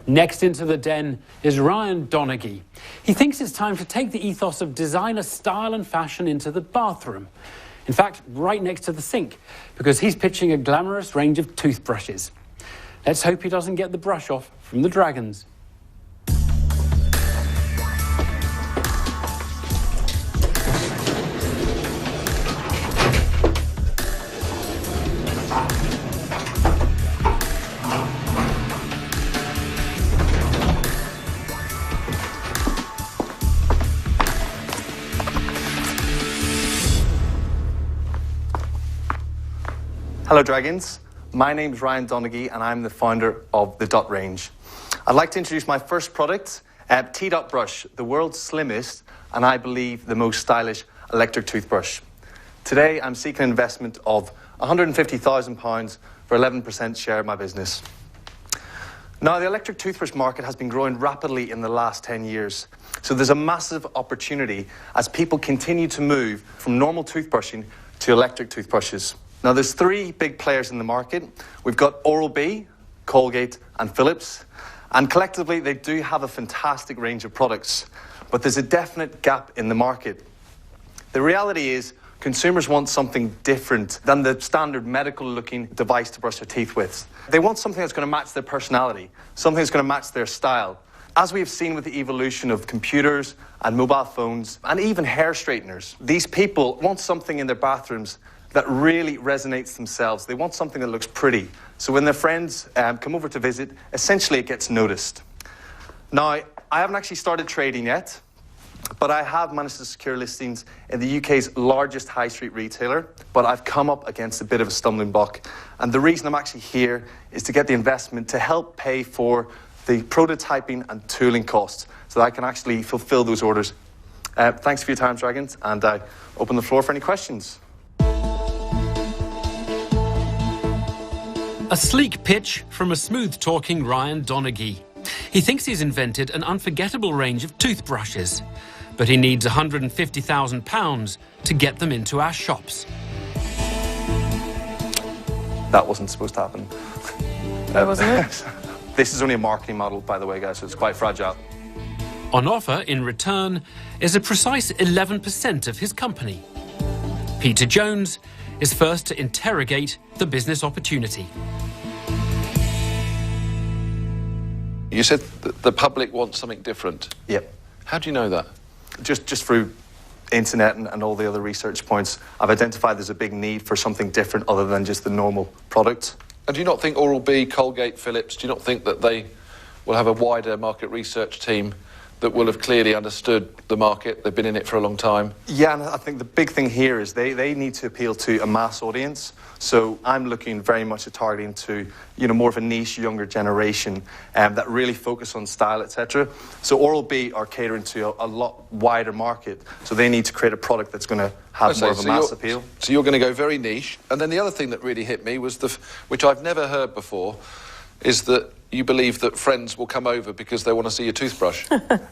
Next into the den is Ryan Donaghy. He thinks it's time to take the ethos of designer style and fashion into the bathroom. In fact, right next to the sink, because he's pitching a glamorous range of toothbrushes. Let's hope he doesn't get the brush off from the dragons. Hello Dragons, my name is Ryan Donaghy and I'm the founder of the Dot range. I'd like to introduce my first product, T.Brush, the world's slimmest and I believe the most stylish electric toothbrush. Today I'm seeking an investment of £150,000 for 11% share of my business. Now the electric toothbrush market has been growing rapidly in the last 10 years. So there's a massive opportunity as people continue to move from normal toothbrushing to electric toothbrushes. Now, there's three big players in the market. We've got Oral-B, Colgate, and Philips. And collectively, they do have a fantastic range of products. But there's a definite gap in the market. The reality is, consumers want something different than the standard medical-looking device to brush their teeth with. They want something that's going to match their personality, something that's going to match their style. As we have seen with the evolution of computers and mobile phones, and even hair straighteners, these people want something in their bathrooms that really resonates themselves. They want something that looks pretty. So when their friends come over to visit, essentially it gets noticed. Now, I haven't actually started trading yet, but I have managed to secure listings in the UK's largest high street retailer, but I've come up against a bit of a stumbling block. And the reason I'm actually here is to get the investment to help pay for the prototyping and tooling costs so that I can actually fulfill those orders. Thanks for your time, Dragons, and I open the floor for any questions. A sleek pitch from a smooth-talking Ryan Donaghy. He thinks he's invented an unforgettable range of toothbrushes, but he needs £150,000 to get them into our shops. That wasn't supposed to happen. Wasn't it? This is only a marketing model, by the way, guys, so it's quite fragile. On offer, in return, is a precise 11% of his company. Peter Jones is first to interrogate the business opportunity. You said that the public wants something different. Yep. How do you know that? Just through internet and all the other research points, I've identified there's a big need for something different other than just the normal product. And do you not think Oral-B, Colgate, Philips, do you not think that they will have a wider market research team that will have clearly understood the market? They've been in it for a long time. Yeah, and I think the big thing here is they need to appeal to a mass audience. So I'm looking very much at targeting to, more of a niche, younger generation that really focus on style, etc. So Oral-B are catering to a lot wider market. So they need to create a product that's going to have more of a mass appeal. So you're going to go very niche. And then the other thing that really hit me was, which I've never heard before, is that you believe that friends will come over because they want to see your toothbrush.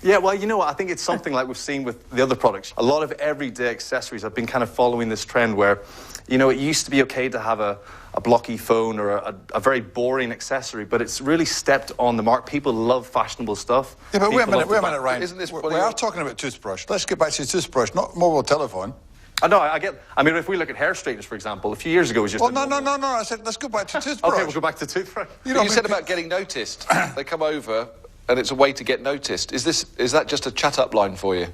Yeah, well, you know what? I think it's something like we've seen with the other products. A lot of everyday accessories have been kind of following this trend where, it used to be okay to have a blocky phone or a very boring accessory, but it's really stepped on the mark. People love fashionable stuff. Yeah, but wait a minute, Ryan. Isn't this we are talking about toothbrush. Let's get back to toothbrush, not mobile telephone. I mean, if we look at hair straighteners, for example, a few years ago it was just... Well, no. I said, let's go back to toothbrush. OK, we'll go back to toothbrush. You said about getting noticed. They come over and it's a way to get noticed. Is that just a chat-up line for you?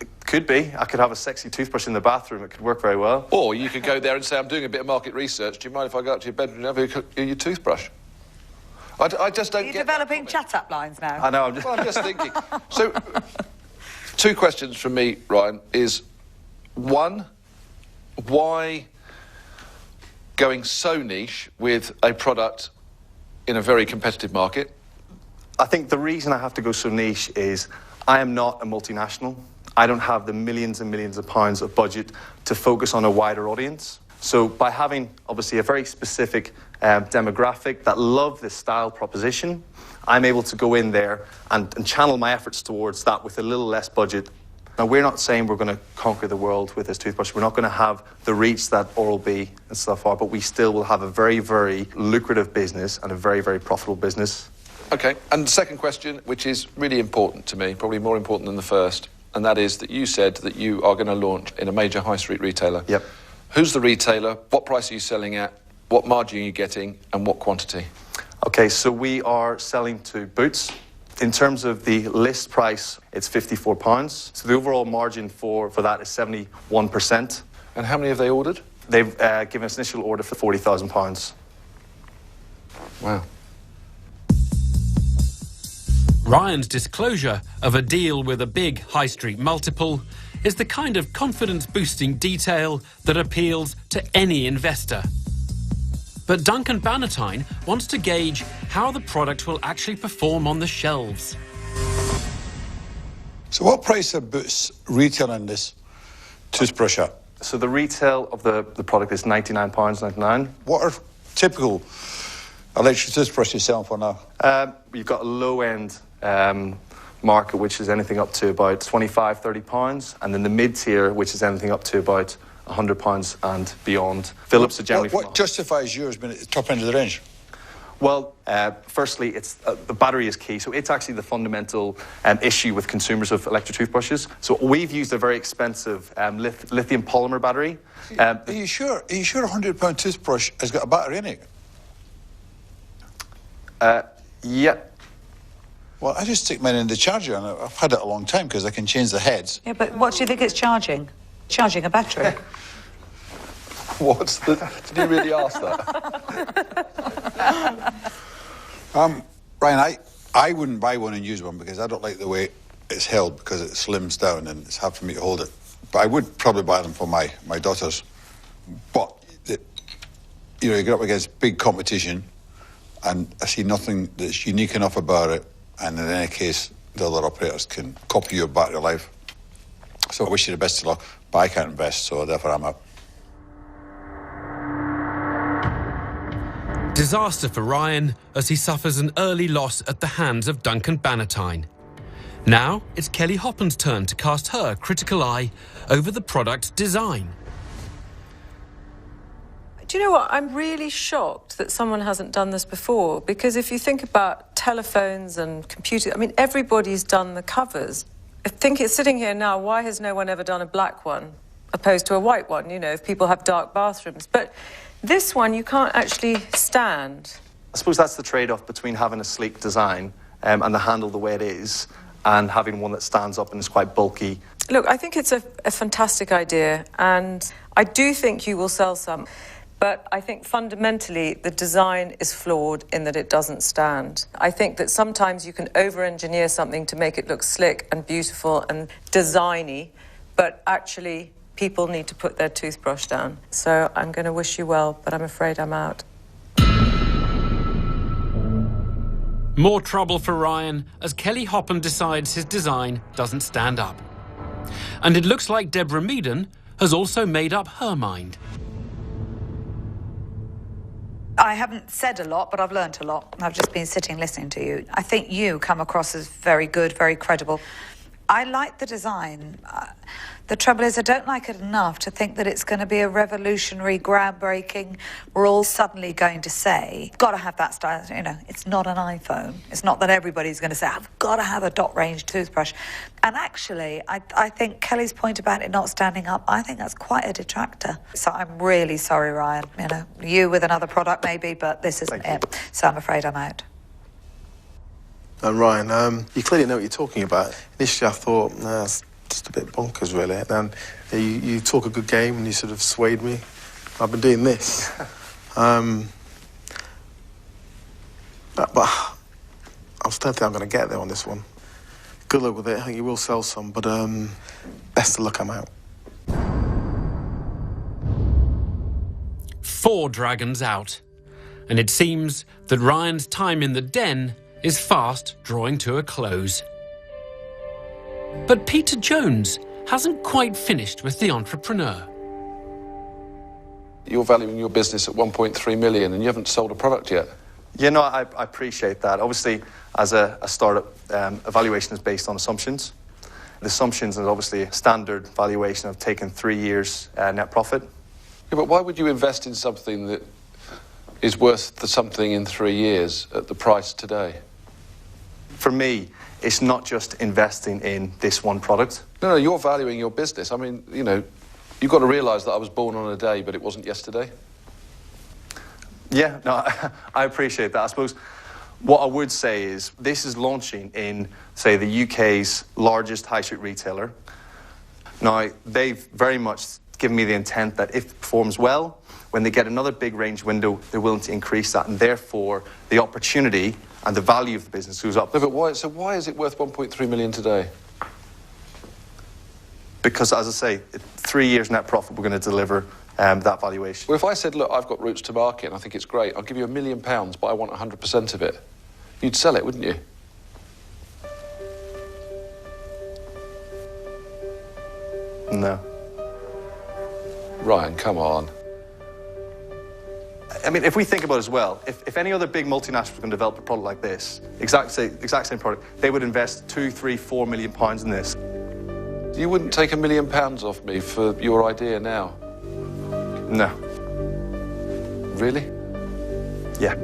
It could be. I could have a sexy toothbrush in the bathroom. It could work very well. Or you could go there and say, I'm doing a bit of market research. Do you mind if I go up to your bedroom and have your toothbrush? I just don't get... You're developing chat-up lines now. I know, I'm just thinking. So, two questions from me, Ryan, is, one, why going so niche with a product in a very competitive market? I think the reason I have to go so niche is I am not a multinational. I don't have the millions and millions of pounds of budget to focus on a wider audience. So by having, obviously, a very specific demographic that love this style proposition, I'm able to go in there and channel my efforts towards that with a little less budget. Now, we're not saying we're going to conquer the world with this toothbrush. We're not going to have the reach that Oral-B and stuff are, but we still will have a very, very lucrative business and a very, very profitable business. Okay, and the second question, which is really important to me, probably more important than the first, and that is that you said that you are going to launch in a major high street retailer. Yep. Who's the retailer? What price are you selling at? What margin are you getting? And what quantity? Okay, so we are selling to Boots. In terms of the list price, it's £54. So the overall margin for that is 71%. And how many have they ordered? They've given us an initial order for £40,000. Wow. Ryan's disclosure of a deal with a big high street multiple is the kind of confidence-boosting detail that appeals to any investor. But Duncan Bannatyne wants to gauge how the product will actually perform on the shelves. So what price are Boots retailing this toothbrush at? So the retail of the product is £99.99. What are typical electric toothbrushes selling for now? You've got a low-end market, which is anything up to about £25, £30, and then the mid-tier, which is anything up to about £100 and beyond. Philips are generally... What justifies yours being at the top end of the range? Well, firstly, it's the battery is key. So it's actually the fundamental issue with consumers of electric toothbrushes. So we've used a very expensive lithium polymer battery. Are you sure a £100 toothbrush has got a battery in it? Yeah. Well, I just stick mine in the charger, and I've had it a long time because I can change the heads. Yeah, but what do you think it's charging? Charging a battery? What's the... Did you really ask that? Ryan, I wouldn't buy one and use one because I don't like the way it's held because it slims down and it's hard for me to hold it. But I would probably buy them for my daughters. But, you get up against big competition and I see nothing that's unique enough about it. And in any case, the other operators can copy your battery life. So I wish you the best of luck, but I can't invest, so therefore I'm out. Disaster for Ryan as he suffers an early loss at the hands of Duncan Bannatyne. Now it's Kelly Hoppen's turn to cast her critical eye over the product's design. Do you know what? I'm really shocked that someone hasn't done this before, because if you think about telephones and computers, I mean, everybody's done the covers. I think it's sitting here now, why has no one ever done a black one opposed to a white one, if people have dark bathrooms? But this one you can't actually stand. I suppose that's the trade-off between having a sleek design and the handle the way it is and having one that stands up and is quite bulky. Look, I think it's a fantastic idea, and I do think you will sell some. But I think fundamentally the design is flawed in that it doesn't stand. I think that sometimes you can over-engineer something to make it look slick and beautiful and designy, but actually people need to put their toothbrush down. So I'm going to wish you well, but I'm afraid I'm out. More trouble for Ryan as Kelly Hoppen decides his design doesn't stand up. And it looks like Deborah Meaden has also made up her mind. I haven't said a lot, but I've learnt a lot. I've just been sitting listening to you. I think you come across as very good, very credible. I like the design. The trouble is I don't like it enough to think that it's going to be a revolutionary, groundbreaking. We're all suddenly going to say, got to have that style. It's not an iPhone. It's not that everybody's going to say, I've got to have a dot range toothbrush. And actually, I think Kelly's point about it not standing up, I think that's quite a detractor. So I'm really sorry, Ryan. You with another product maybe, but this isn't it. So I'm afraid I'm out. And Ryan, you clearly know what you're talking about. Initially, I thought, nah, it's just a bit bonkers, really. And you talk a good game, and you sort of swayed me. I've been doing this. But I just don't think I'm going to get there on this one. Good luck with it. I think you will sell some, but best of luck, I'm out. 4 dragons out. And it seems that Ryan's time in the den is fast drawing to a close. But Peter Jones hasn't quite finished with the entrepreneur. You're valuing your business at 1.3 million and you haven't sold a product yet. I appreciate that. Obviously, as a startup, evaluation is based on assumptions. The assumptions is obviously a standard valuation of taking 3 years net profit. Yeah, but why would you invest in something that is worth something in 3 years at the price today? for me, it's not just investing in this one product. No, you're valuing your business. I mean, you know, you've got to realise that I was born on a day, but it wasn't yesterday. Yeah, no, I appreciate that. I suppose what I would say is this is launching in, say, the UK's largest high street retailer. Now, they've very much given me the intent that if it performs well, when they get another big range window, they're willing to increase that, and therefore the opportunity and the value of the business goes up. No, but why? So why is it worth 1.3 million today? Because, as I say, 3 years net profit, we're going to deliver that valuation. Well, if I said, look, I've got routes to market and I think it's great, I'll give you £1 million, but I want 100% of it, you'd sell it, wouldn't you? No. Ryan, come on. I mean, if we think about it as well, if any other big multinational was going to develop a product like this, exact same product, they would invest £2, £3, £4 million in this. You wouldn't take £1 million off me for your idea now? No. Really? Yeah.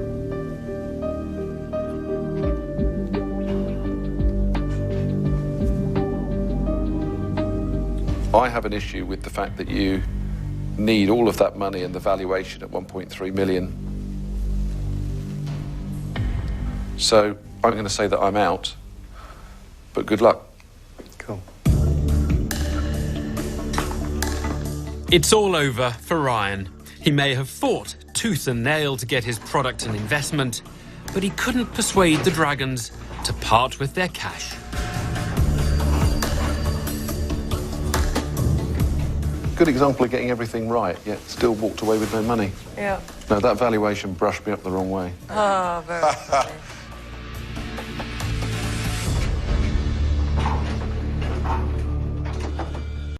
I have an issue with the fact that you need all of that money and the valuation at 1.3 million. So I'm going to say that I'm out, but good luck. Cool. It's all over for Ryan. He may have fought tooth and nail to get his product and investment, but he couldn't persuade the dragons to part with their cash. Good example of getting everything right, yet still walked away with no money. Yeah. No, that valuation brushed me up the wrong way. Oh, very funny.